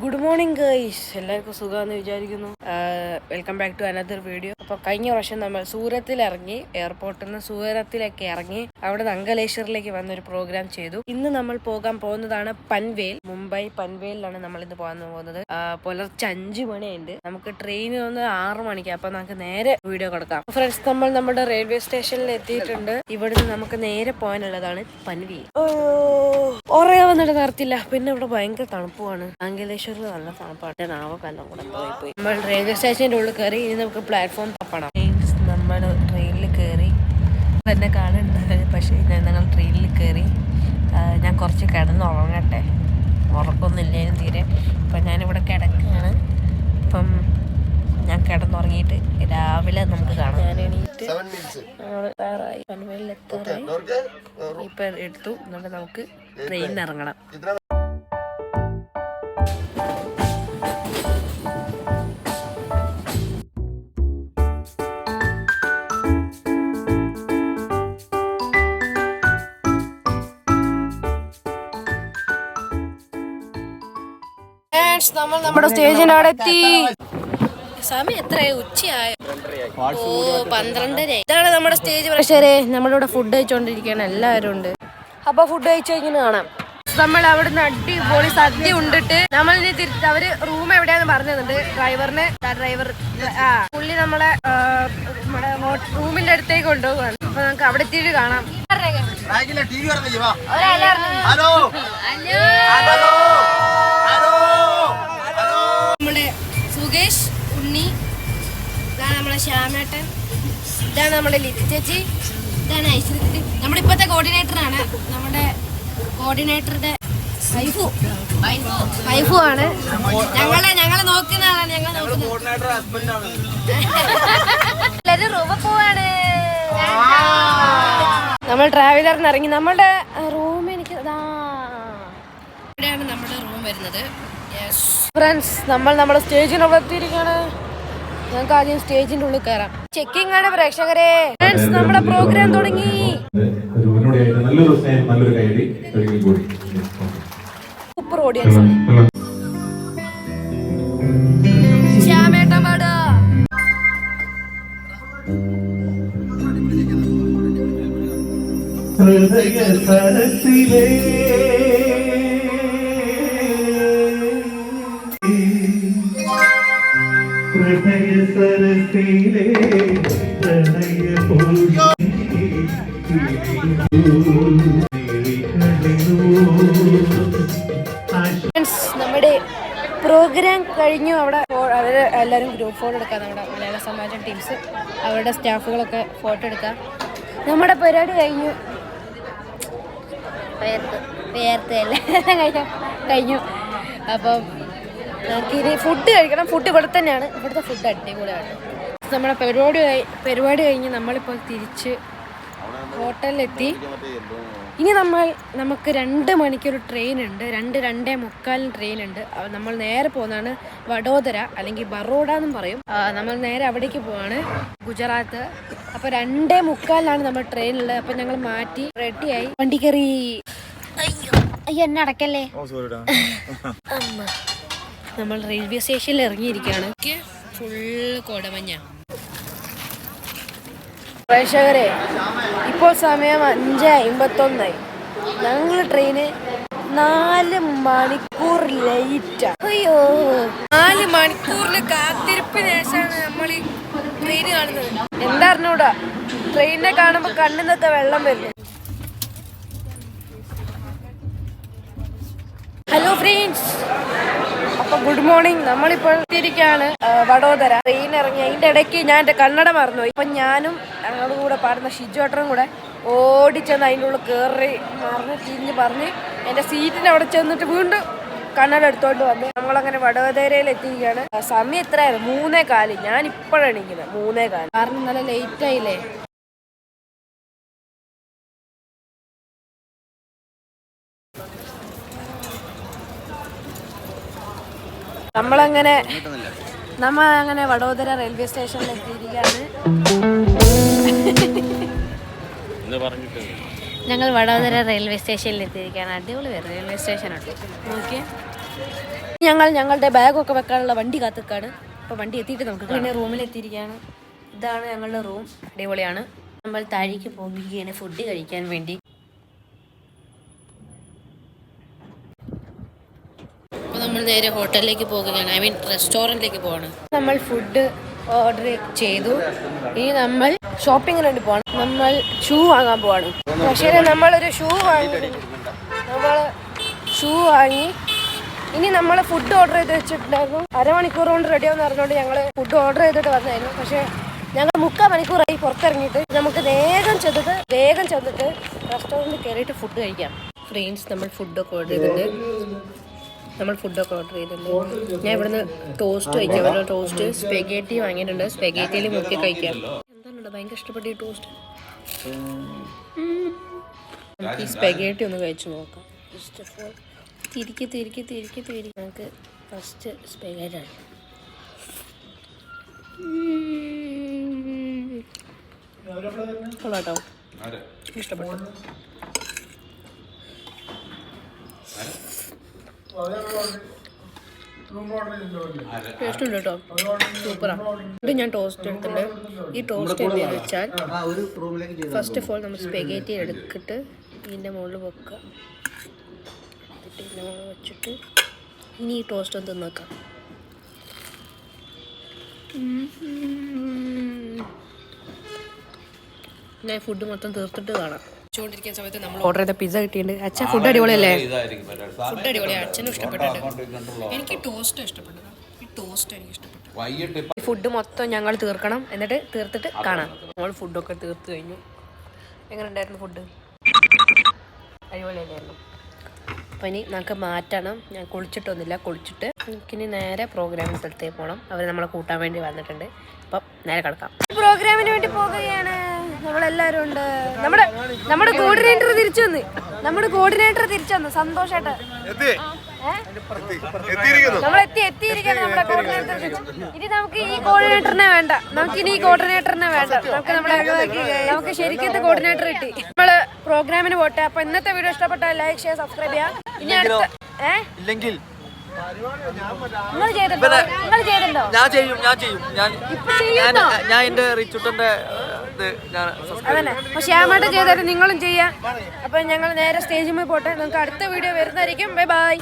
Good morning guys, എല്ലാവർക്കും സുഖമാണെന്ന് വിചാരിക്കുന്നു. Welcome back to another video. അപ്പോൾ കഴിഞ്ഞ വർഷം നമ്മൾ സൂറത്തിൽ ഇറങ്ങി, എയർപോർട്ടിൽ നിന്ന് സൂറത്തിലേക്ക് ഇറങ്ങി അവിടെ നിന്ന് അങ്കലേശ്വറിലേക്ക് വന്നൊരു പ്രോഗ്രാം ചെയ്തു. ഇന്ന് നമ്മൾ പോകാൻ പോകുന്നതാണ് പൻവേൽ, മുംബൈ പൻവേലിലാണ് നമ്മൾ ഇന്ന് പോകാൻ പോകുന്നത്. പുലർച്ചെ 5 മണിയുണ്ട്. നമുക്ക് ട്രെയിൻ ഒന്ന് 6 മണിക്ക്. അപ്പൊ നമുക്ക് നേരെ വീഡിയോ കൊടുക്കാം. ഫ്രണ്ട്സ്, നമ്മൾ നമ്മുടെ റെയിൽവേ സ്റ്റേഷനിൽ എത്തിയിട്ടുണ്ട്. ഇവിടുന്ന് നമുക്ക് നേരെ പോകാനുള്ളതാണ് പൻവേൽ. ഉറയാൻ വന്നിട്ട് നിർത്തില്ല. പിന്നെ ഇവിടെ ഭയങ്കര തണുപ്പുമാണ്. അങ്കലേശ്വർ നല്ല തണുപ്പാട്ട്, നാവക്കെല്ലാം കൂടെ പോയി. നമ്മൾ റെയിൽവേ സ്റ്റേഷന്റെ ഉള്ളിൽ കയറി. ഇനി നമുക്ക് പ്ലാറ്റ്ഫോം തപ്പണം. നമ്മൾ ട്രെയിനിൽ കയറി. എന്നെ കാണുന്നുണ്ട്, പക്ഷേ ഞങ്ങൾ ട്രെയിനിൽ കയറി. ഞാൻ കുറച്ച് കിടന്നുറങ്ങട്ടെ, ഉറക്കൊന്നുമില്ലേനും തീരെ. അപ്പം ഞാനിവിടെ കിടക്കുകയാണ്. അപ്പം ഞാൻ കിടന്നുറങ്ങിയിട്ട് രാവിലെ നമുക്ക് കാണാം. ഞാൻ എണീറ്റ് പൻവേലിലെത്താറായി. ഇപ്പൊ എടുത്തു. എന്നിട്ട് നമുക്ക് ട്രെയിനിൽ ഇറങ്ങണം. നമ്മൾ നമ്മുടെ സ്റ്റേജിന്റെ അവിടെ എത്തി. സമയം എത്രയായി? ഉച്ചയായോ? 12:30. ഇതാണ് നമ്മുടെ സ്റ്റേജ് പ്രഷറെ. നമ്മളിവിടെ ഫുഡ് കഴിച്ചോണ്ടിരിക്കുകയാണ്. എല്ലാവരും ഉണ്ട്. അപ്പൊ ഫുഡ് കഴിച്ചു കഴിഞ്ഞാൽ കാണാം. നമ്മൾ അവിടുന്ന് അടിപൊളി സദ്യ ഉണ്ടിട്ട് നമ്മൾ ഇനി തിരിച്ച് അവര് റൂം എവിടെയാന്ന് പറഞ്ഞിട്ടുണ്ട്. ഡ്രൈവർ പുള്ളി നമ്മളെ റൂമിന്റെ അടുത്തേക്ക് കൊണ്ടുപോകുകയാണ്. അപ്പൊ നമുക്ക് അവിടെ എത്തിയിട്ട് കാണാം. നമ്മുടെ സുകേഷ്, ഉണ്ണി, ഇതാണ് നമ്മുടെ ശ്യാമേട്ടൻ, ഇതാണ് നമ്മുടെ ലിറ്റി ചേച്ചി, ഇതാണ് ഐശ്വര്യ. നമ്മുടെ ഇപ്പോഴത്തെ കോർഡിനേറ്ററാണ്. നമ്മുടെ കോർഡിനേറ്ററുടെ വൈഫു ആണ്. ഞങ്ങളെ നോക്കുന്ന ആളാണ്. എല്ലാരും റൂമ പോവാണ്. നമ്മൾ ട്രാവലറിന് ഇറങ്ങി. നമ്മുടെ റൂം എനിക്ക് ഇവിടെയാണ് നമ്മുടെ റൂം വരുന്നത്. ഫ്രണ്ട്സ്, നമ്മൾ നമ്മുടെ സ്റ്റേജിനോട് എത്തിയിരിക്കുകയാണ്. ഞങ്ങൾക്ക് ആദ്യം സ്റ്റേജിന്റെ ഉള്ളിൽ കയറാം. ചെക്കിംഗ് ആണ് പ്രേക്ഷകരെ. ഫ്രണ്ട്സ്, നമ്മുടെ പ്രോഗ്രാം തുടങ്ങി. സൂപ്പർ ഓഡിയൻസ് ആണ്. ശ്യാമേട്ടൻ പാടുക. നമ്മുടെ പ്രോഗ്രാം കഴിഞ്ഞു. അവിടെ അവര് എല്ലാവരും ഗ്രൂപ്പ് ഫോട്ടോ എടുക്കാം. നമ്മുടെ മലയാള സമാജം ടീംസ്, അവരുടെ സ്റ്റാഫുകളൊക്കെ ഫോട്ടോ എടുക്കാം. നമ്മുടെ പരിപാടി കഴിഞ്ഞു. കഴിഞ്ഞു. അപ്പം നമുക്കിനി ഫുഡ് കഴിക്കണം. ഫുഡ് ഇവിടെ തന്നെയാണ്. ഇവിടുത്തെ ഫുഡ് അടിപൊളിയാണ്. നമ്മുടെ പരിപാടി കഴിഞ്ഞ് നമ്മളിപ്പോൾ തിരിച്ച് ഹോട്ടലിലെത്തി. ഇനി നമുക്ക് 2 മണിക്കൊരു ട്രെയിൻ ഉണ്ട്. 2:45 ട്രെയിൻ ഉണ്ട്. നമ്മൾ നേരെ പോകുന്നതാണ് വഡോദര, അല്ലെങ്കിൽ ബറോഡ എന്നും പറയും. നമ്മൾ നേരെ അവിടേക്ക് പോവാണ്, ഗുജറാത്ത്. അപ്പോൾ 2:45 നമ്മൾ ട്രെയിനുള്ളത്. അപ്പം ഞങ്ങൾ മാറ്റി റെഡിയായി വണ്ടി കയറി. അയ്യോ, എന്നെ അടക്കല്ലേ. നമ്മൾ റെയിൽവേ സ്റ്റേഷനിൽ ഇറങ്ങിയിരിക്കുകയാണ്. ഫുള്ള് കോടമഞ്ഞ. പ്രേക്ഷകരെ, ഇപ്പോൾ സമയം 5:51. ഞങ്ങൾ ട്രെയിന് 4 മണിക്കൂർ ലേറ്റാ. അയ്യോ, 4 മണിക്കൂറിൽ കാത്തിരിപ്പിന് ശേഷമാണ് നമ്മൾ ഈ ട്രെയിൻ കാണുന്നത്. എന്താ അറിഞ്ഞൂടാ, ട്രെയിനിനെ കാണുമ്പോൾ കണ്ണിന്നത്തെ വെള്ളം വരുന്നു. ഹലോ ഫ്രണ്ട്സ്, അപ്പൊ ഗുഡ് മോർണിംഗ്. നമ്മളിപ്പോൾ എത്തിയിരിക്കുകയാണ് വഡോദര. ട്രെയിൻ ഇറങ്ങി. അതിന്റെ ഇടയ്ക്ക് ഞാൻ എന്റെ കന്നഡ മറന്നുപോയി. ഇപ്പൊ ഞാനും ഞങ്ങളുടെ കൂടെ പാടുന്ന ഷിജുവേട്ടനും കൂടെ ഓടിച്ചെന്ന് അതിൻ്റെ ഉള്ളിൽ കയറി തിരിഞ്ഞ് പറഞ്ഞ് എന്റെ സീറ്റിന് അവിടെ ചെന്നിട്ട് വീണ്ടും കന്നഡ എടുത്തോണ്ട് വന്ന് നമ്മളങ്ങനെ വഡോദരയിൽ എത്തിയിരിക്കുകയാണ്. സമയം എത്രയായിരുന്നു? 3:15. ഞാൻ ഇപ്പോഴാണ് എണീക്കുന്നത്. 3:15. കാരണം നല്ല ലേറ്റ് ആയില്ലേ. നമ്മളങ്ങനെ വഡോദര റെയിൽവേ സ്റ്റേഷനിൽ എത്തിയിരിക്കുകയാണ്. ഞങ്ങൾ വഡോദര റെയിൽവേ സ്റ്റേഷനിൽ എത്തിയിരിക്കുകയാണ്. അടിപൊളി റെയിൽവേ സ്റ്റേഷൻ ഉണ്ട്. നോക്കിയേ, ഞങ്ങൾ ഞങ്ങളുടെ ബാഗൊക്കെ വെക്കാനുള്ള വണ്ടി കാത്തുക്കാണ്. അപ്പോൾ വണ്ടി എത്തിയിട്ട് നമുക്ക് പിന്നെ റൂമിലെത്തിയിരിക്കുകയാണ്. ഇതാണ് ഞങ്ങളുടെ റൂം. അടിപൊളിയാണ്. നമ്മൾ താഴേക്ക് പോകുകയാണ് ഫുഡ് കഴിക്കാൻ വേണ്ടി. അപ്പോൾ നമ്മൾ നേരെ ഹോട്ടലിലേക്ക് പോകുകയാണ്. ഐ മീൻ റെസ്റ്റോറൻറ്റിലേക്ക് പോവാണ്. നമ്മൾ ഫുഡ് ഓർഡർ ചെയ്തു. ഇനി നമ്മൾ ഷോപ്പിങ്ങിന് വേണ്ടി പോകണം. നമ്മൾ ഷൂ വാങ്ങാൻ പോവാണ്. പക്ഷേ നമ്മളൊരു ഷൂ വാങ്ങി ഇനി നമ്മൾ ഫുഡ് ഓർഡർ ചെയ്ത് വെച്ചിട്ടുണ്ടായിരുന്നു. അരമണിക്കൂർ കൊണ്ട് റെഡിയാന്ന് പറഞ്ഞുകൊണ്ട് ഞങ്ങൾ ഫുഡ് ഓർഡർ ചെയ്തിട്ട് വന്നായിരുന്നു. പക്ഷേ ഞങ്ങൾ 3/4 മണിക്കൂറായി പുറത്തിറങ്ങിയിട്ട്. നമുക്ക് വേഗം ചെന്നിട്ട് റെസ്റ്റോറൻറ്റിൽ കയറിയിട്ട് ഫുഡ് കഴിക്കാം. ഫ്രണ്ട്സ്, നമ്മൾ ഫുഡൊക്കെ ഓർഡർ ചെയ്തിട്ടുണ്ട്. ഞാൻ ഇവിടുന്ന് ടോസ്റ്റ് കഴിക്കാം. ഒരു ടോസ്റ്റ് സ്പെഗേറ്റി വാങ്ങിയിട്ടുണ്ട്. സ്പെഗേറ്റിയിൽ മുക്കി കഴിക്കാം. എന്താണല്ലോ ഭയങ്കര ഇഷ്ടപ്പെട്ട ഈ ടോസ്റ്റ്. നമുക്ക് ഈ സ്പെഗേറ്റി ഒന്ന് കഴിച്ചു നോക്കാം. ഫസ്റ്റ് ഓഫ് ഓൾ തിരിക്ക് നമുക്ക് ഫസ്റ്റ് സ്പെഗേറ്റാണ്. കൊള്ളാട്ടോ, ഇഷ്ടപ്പെട്ടു. ടേസ്റ്റ് ഉണ്ട് കേട്ടോ, സൂപ്പറാണ്. ഇത് ഞാൻ ടോസ്റ്റ് എടുത്തിട്ടുണ്ട്. ഈ ടോസ്റ്റ് എന്താണെന്ന് വെച്ചാൽ ഫസ്റ്റ് ഓഫ് ഓൾ നമ്മൾ സ്പെഗേറ്റി എടുത്തിട്ട് ഇതിൻ്റെ മുകളിൽ വെക്കുക. ഇതിൻ്റെ മുകളിൽ വെച്ചിട്ട് ഇനി ഈ ടോസ്റ്റ് ഒന്ന് തിന്നേക്കാം. ഞാൻ ഫുഡ് മൊത്തം തീർത്തിട്ട് കാണാം. ചോണ്ടിരിക്കുന്ന സമയത്ത് നമ്മൾ ഓർഡർ ചെയ്ത പിസ്സ കിട്ടിയിട്ടുണ്ട്. അച്ഛൻ ഫുഡ് അടിപൊളിയല്ലേ? ഫുഡ് അടിപൊളിയാണ്. അച്ഛനും ഇഷ്ടപ്പെട്ടിട്ടുണ്ട്. എനിക്ക് ടോസ്റ്റ് ഇഷ്ടപ്പെട്ടത്. ഈ ടോസ്റ്റ് എനിക്ക് ഇഷ്ടപ്പെട്ടു. ഫുഡ് മൊത്തം ഞങ്ങൾ തീർക്കണം. എന്നിട്ട് തീർത്തിട്ട് കാണാം. നമ്മൾ ഫുഡൊക്കെ തീർത്ത് കഴിഞ്ഞു. എങ്ങനെ ഉണ്ടായിരുന്നു ഫുഡ്? അടിപൊളിയായിരുന്നു. അപ്പം ഇനി നമുക്ക് മാറ്റണം. ഞാൻ കുളിച്ചിട്ടൊന്നുമില്ല. കുളിച്ചിട്ട് എനിക്കിനി നേരെ പ്രോഗ്രാമിന് സ്ഥലത്തേക്ക് പോകണം. അവർ നമ്മളെ കൂട്ടാൻ വേണ്ടി വന്നിട്ടുണ്ട്. അപ്പം നേരെ കിടക്കാം. പ്രോഗ്രാമിന് വേണ്ടി പോകുകയാണ്. നമ്മളെല്ലാവരും ഉണ്ട്. നമ്മുടെ കോർഡിനേറ്റർ തിരിച്ചു വന്നു. സന്തോഷായിട്ട് നമ്മൾ എത്തിയിരിക്കുകയാണ്. നമ്മുടെ കോർഡിനേറ്റർ ഇനി നമുക്ക് ഈ കോർഡിനേറ്ററിനെ വേണ്ട. നമുക്ക് ശരിക്കും കോർഡിനേറ്റർ കിട്ടി. നമ്മള് പ്രോഗ്രാമിന് പോട്ടെ. അപ്പൊ ഇന്നത്തെ വീഡിയോ ഇഷ്ടപ്പെട്ടാൽ ലൈക്ക്, ഷെയർ, സബ്സ്ക്രൈബ് ചെയ്യാം. ഇനി അടുത്ത ഇല്ലെങ്കിൽ നിങ്ങൾ ചെയ്തിട്ടുണ്ടോ? ഞാൻ എന്റെ റിച്ചുട്ടന്റെ അതന്നെ. പക്ഷെ ശ്യാമായിട്ട് ചെയ്തിട്ട് നിങ്ങളും ചെയ്യാം. അപ്പൊ ഞങ്ങൾ നേരെ സ്റ്റേജിൽ പോയി പോട്ടെ. നമുക്ക് അടുത്ത വീഡിയോ വരുന്നതായിരിക്കും. Bye bye.